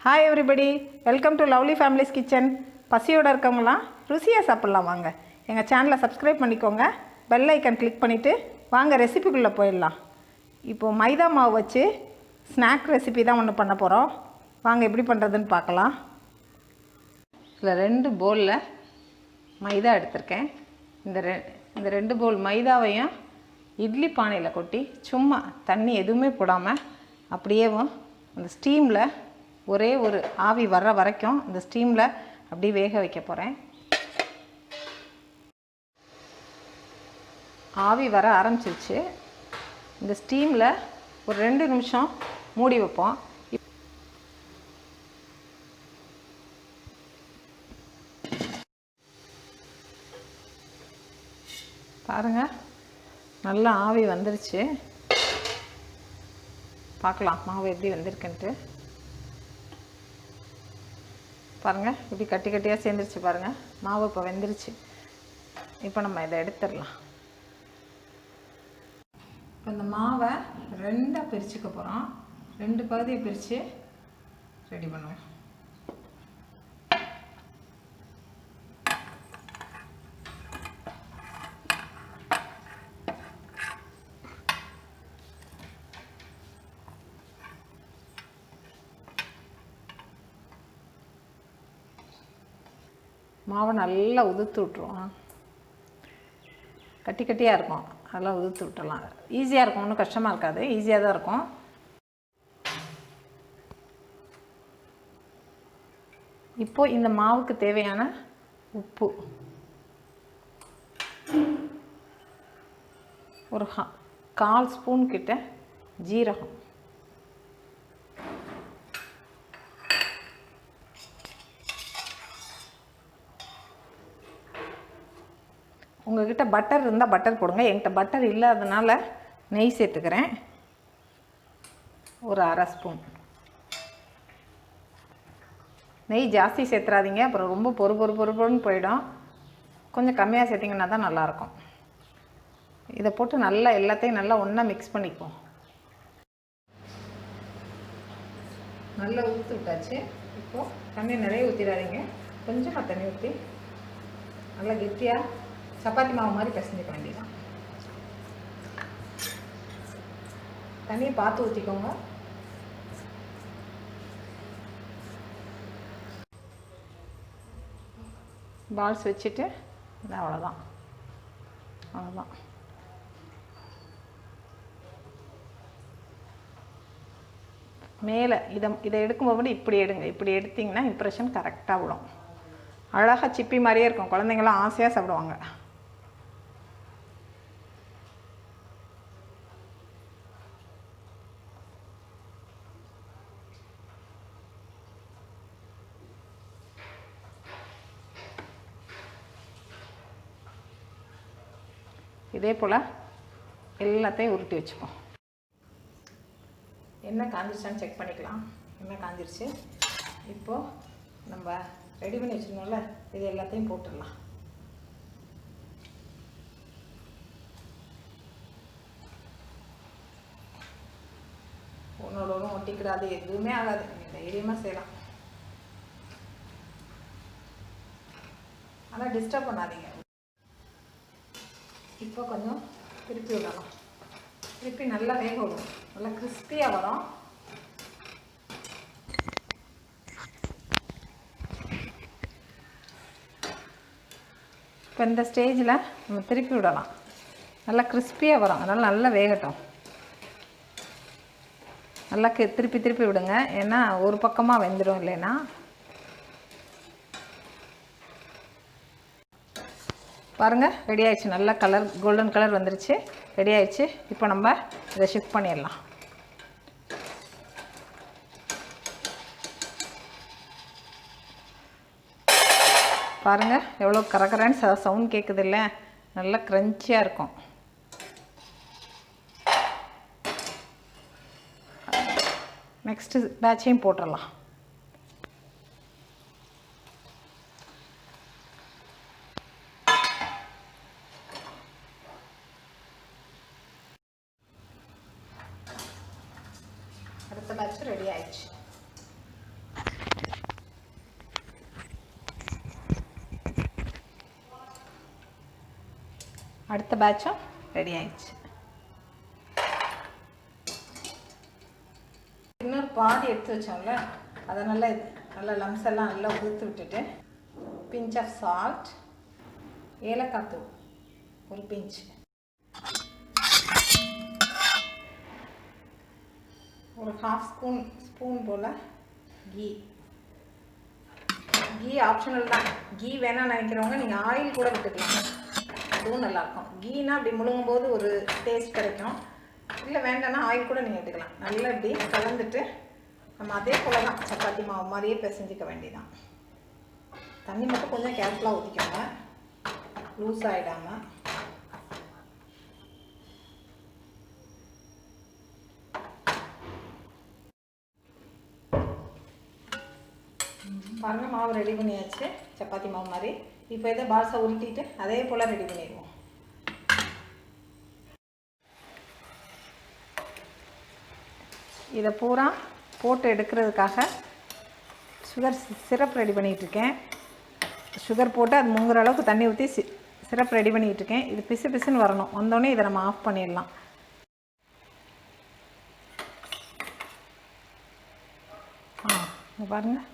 Hi everybody, welcome to lovely families kitchen. பசியோடு இருக்கவங்களாம் ருசியாக சாப்பிட்லாம். வாங்க எங்கள் சேனலை சப்ஸ்கிரைப் பண்ணிக்கோங்க, பெல் ஐக்கன் கிளிக் பண்ணிவிட்டு வாங்க ரெசிபிக்குள்ளே போயிடலாம். இப்போது மைதா மாவு வச்சு ஸ்நாக் ரெசிபி தான் ஒன்று பண்ண போகிறோம். வாங்க எப்படி பண்ணுறதுன்னு பார்க்கலாம். இதில் 2 பவுலில் மைதா எடுத்திருக்கேன். இந்த 2 பவுல் மைதாவையும் இட்லி பானையில் கொட்டி சும்மா தண்ணி எதுவுமே போடாமல் அப்படியே அந்த ஸ்டீமில் ஒரே ஒரு ஆவி வர்ற வரைக்கும் இந்த ஸ்டீமில் அப்படியே வேக வைக்க போகிறேன். ஆவி வர ஆரம்பிச்சிருச்சு. இந்த ஸ்டீமில் ஒரு 2 நிமிஷம் மூடி வைப்போம். பாருங்கள், நல்லா ஆவி வந்துருச்சு. பார்க்கலாம் மாவு எப்படி வந்திருக்குன்ட்டு. பாருங்கள், இப்படி கட்டி கட்டியாக சேர்ந்துருச்சு. பாருங்கள், மாவு இப்போ வெந்துருச்சு. இப்போ நம்ம இதை எடுத்துடலாம். இப்போ இந்த மாவை 2ஆக பிரிச்சுக்க போகிறோம். 2 பகுதியை பிரித்து ரெடி பண்ணுவோம். மாவை நல்லா உதுத்து விட்ருவோம். கட்டி கட்டியாக இருக்கும், அதெல்லாம் உதுத்து விட்டுடலாம். ஈஸியாக இருக்கும், ஒன்றும் கஷ்டமாக இருக்காது, ஈஸியாக தான் இருக்கும். இப்போது இந்த மாவுக்கு தேவையான உப்பு, ஒரு 1/4 ஸ்பூன் கிட்ட ஜீரகம், உங்கள்கிட்ட பட்டர் இருந்தால் பட்டர் போடுங்க. என்கிட்ட பட்டர் இல்லாதனால நெய் சேர்த்துக்கிறேன். ஒரு 1/2 ஸ்பூன். நெய் ஜாஸ்தி சேர்த்துறாதீங்க, அப்புறம் ரொம்ப பொறுன்னு போயிடும். கொஞ்சம் கம்மியாக சேர்த்திங்கன்னா தான் நல்லாயிருக்கும். இதை போட்டு நல்லா எல்லாத்தையும் நல்லா ஒன்றா மிக்ஸ் பண்ணிக்குவோம். நல்லா ஊற்றி விட்டாச்சு. இப்போது தண்ணி நிறைய ஊற்றிடாதீங்க, கொஞ்சமாக தண்ணி ஊற்றி நல்லா கெட்டியாக சப்பாத்தி மாவு மாதிரி பிசைஞ்சிக்க வேண்டியதான். தண்ணியை பார்த்து ஊற்றிக்கோங்க. பால்ஸ் வச்சுட்டு அவ்வளோதான். மேலே இதை எடுக்கும்போது இப்படி எடுங்க. இப்படி எடுத்திங்கன்னா இம்ப்ரெஷன் கரெக்டாக விடும். அழகாக சிப்பி மாதிரியே இருக்கும். குழந்தைங்களாம் ஆசையாக சாப்பிடுவாங்க. இதே போல் எல்லாத்தையும் உருட்டி வச்சுப்போம். எண்ணெய் காஞ்சிருச்சான்னு செக் பண்ணிக்கலாம். எண்ணெய் காஞ்சிருச்சு. இப்போது நம்ம ரெடி பண்ணி வச்சுருந்தோம்ல, இது எல்லாத்தையும் போட்டுடலாம். ஒன்றோட ஒன்றும் ஒட்டிக்கிடாது, எதுவுமே ஆகாது. தைரியமாக செய்யலாம். ஆனால் டிஸ்டர்ப் பண்ணாதீங்க. இப்போ கொஞ்சம் திருப்பி விடலாம். திருப்பி நல்லா வேக விடும். நல்லா கிறிஸ்பியாக வரும். இப்போ இந்த ஸ்டேஜில் நம்ம திருப்பி விடலாம். நல்லா கிறிஸ்பியாக வரும், அதனால் நல்லா வேகட்டும். நல்லா திருப்பி விடுங்க, ஏன்னா ஒரு பக்கமாக வெந்துடும் இல்லைன்னா. பாருங்கள், ரெடி ஆயிடுச்சு. நல்லா கலர் கோல்டன் கலர் வந்துருச்சு. ரெடி ஆயிடுச்சு. இப்போ நம்ம இதை ஷிஃப்ட் பண்ணிடலாம். பாருங்கள், எவ்வளோ கரகரன்னு சவுண்ட் கேட்குது இல்லை? நல்லா க்ரன்ச்சியாக இருக்கும். நெக்ஸ்ட்டு பேட்சையும் போட்டுடலாம். அடுத்த பேட்ச் ரெடி ஆயிடுச்சு. அடுத்த பேட்சும் ரெடி ஆயிடுச்சு. இன்னொரு பாதி எடுத்து வச்சோம்ல, அதை நல்லா லம்ஸ் எல்லாம் நல்லா ஊற்றி விட்டுட்டு பிஞ்ச் ஆஃப் சால்ட், ஏலக்காய் தூள் ஒரு பிஞ்ச், ஒரு ஹாஃப் ஸ்பூன் போல் கீ. கீ ஆப்ஷனல் தான். கீ வேணாம்னு நினைக்கிறவங்க நீங்கள் ஆயில் கூட விட்டுக்கலாம், அதுவும் நல்லாயிருக்கும். கீனா அப்படி முழுங்கும் போது ஒரு டேஸ்ட் கிடைக்கும். இல்லை வேண்டாம்னா ஆயில் கூட நீங்கள் எடுத்துக்கலாம். நல்லா இப்படி கலந்துட்டு நம்ம அதே போல் தான் சப்பாத்தி மாவு மாதிரியே பிசைஞ்சிக்க வேண்டியதான். தண்ணி மட்டும் கொஞ்சம் கேர்ஃபுல்லாக ஊற்றிக்கோங்க, லூஸ் ஆகிடாமல். பாருங்கள், மாவு ரெடி பண்ணியாச்சு சப்பாத்தி மாவு மாதிரி. இப்போ இதை பால்ஸை உருட்டிட்டு அதே போல் ரெடி பண்ணிடுவோம். இதை பூரா போட்டு எடுக்கிறதுக்காக சுகர் சிரப் ரெடி பண்ணிகிட்ருக்கேன். சுகர் போட்டு அது முங்குற அளவுக்கு தண்ணி ஊற்றி சிரப் ரெடி பண்ணிகிட்ருக்கேன். இது பிசு பிசுன்னு வரணும். வந்தோடனே இதை நம்ம ஆஃப் பண்ணிடலாம். பாருங்கள்,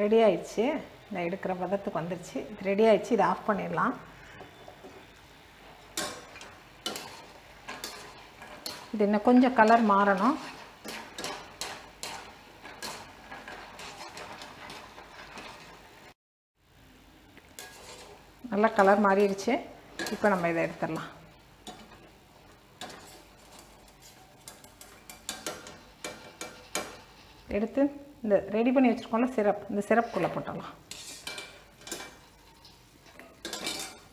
ரெடி ஆயிடுச்சு. இந்த எடுக்கிற பதத்துக்கு வந்துடுச்சு. இது ரெடி ஆயிடுச்சு. இதை ஆஃப் பண்ணிடலாம். இது இன்னும் கொஞ்சம் கலர் மாறணும். நல்லா கலர் மாறிடுச்சு. இப்போ நம்ம இதை எடுத்துடலாம். எடுத்து இந்த ரெடி பண்ணி வச்சுருக்கோம்ல சிரப், இந்த சிரப்புக்குள்ளே போட்டுடலாம்.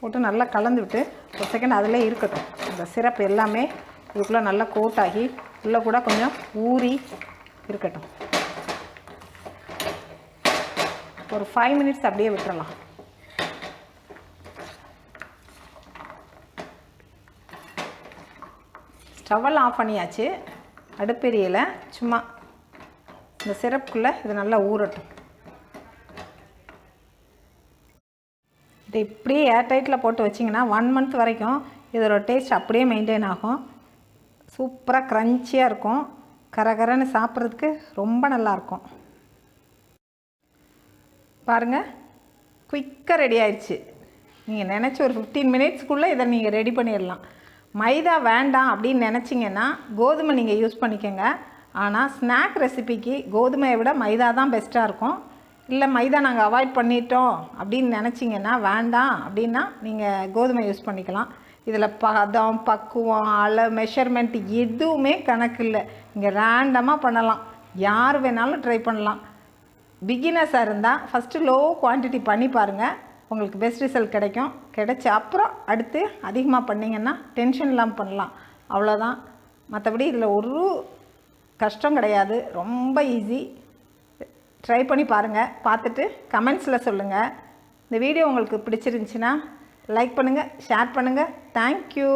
போட்டு நல்லா கலந்து விட்டு ஒரு செகண்ட் அதிலே இருக்கட்டும். இந்த சிரப் எல்லாமே இதுக்குள்ளே நல்லா கோட் ஆகி உள்ளே கூட கொஞ்சம் ஊறி இருக்கட்டும். ஒரு 5 மினிட்ஸ் அப்படியே விட்டுறலாம். ஸ்டவ்வெல்லாம் ஆஃப் பண்ணியாச்சு. அடுப்பெரியலை. சும்மா இந்த சிரப்புக்குள்ளே இது நல்லா ஊறட்டும். இதை இப்படியே ஏர்டைட்டில் போட்டு வச்சிங்கன்னா 1 மந்த் வரைக்கும் இதோட டேஸ்ட் அப்படியே மெயின்டைன் ஆகும். சூப்பராக க்ரன்ச்சியாக இருக்கும். கரகரன்னு சாப்பிட்றதுக்கு ரொம்ப நல்லாயிருக்கும். பாருங்கள், குயிக்காக ரெடி ஆயிடுச்சு. நீங்கள் நினச்சி ஒரு 15 மினிட்ஸ்க்குள்ளே இதை நீங்கள் ரெடி பண்ணிடலாம். மைதா வேண்டாம் அப்படின்னு நினச்சிங்கன்னா கோதுமை நீங்கள் யூஸ் பண்ணிக்கோங்க. ஆனால் ஸ்நாக் ரெசிபிக்கு கோதுமையை விட மைதா தான் பெஸ்ட்டாக இருக்கும். இல்லை மைதா நாங்கள் அவாய்ட் பண்ணிட்டோம் அப்படின்னு நினச்சிங்கன்னா வேண்டாம் அப்படின்னா நீங்கள் கோதுமை யூஸ் பண்ணிக்கலாம். இதில் பதம், பக்குவம், மெஷர்மெண்ட் எதுவுமே கணக்கு இல்லை. இங்கே ரேண்டமாக பண்ணலாம். யார் வேணாலும் ட்ரை பண்ணலாம். பிகினர்ஸாக இருந்தால் ஃபஸ்ட்டு லோ குவான்டிட்டி பண்ணி பாருங்கள், உங்களுக்கு பெஸ்ட் ரிசல்ட் கிடைக்கும். கிடைச்ச அப்புறம் அடுத்து அதிகமாக பண்ணிங்கன்னா டென்ஷன் இல்லாமல் பண்ணலாம். அவ்வளோதான். மற்றபடி இதில் ஒரு கஷ்டம் கிடையாது. ரொம்ப ஈஸி. ட்ரை பண்ணி பாருங்கள். பார்த்துட்டு கமெண்ட்ஸில் சொல்லுங்கள். இந்த வீடியோ உங்களுக்கு பிடிச்சிருந்துச்சின்னா லைக் பண்ணுங்கள், ஷேர் பண்ணுங்கள். தேங்க்யூ.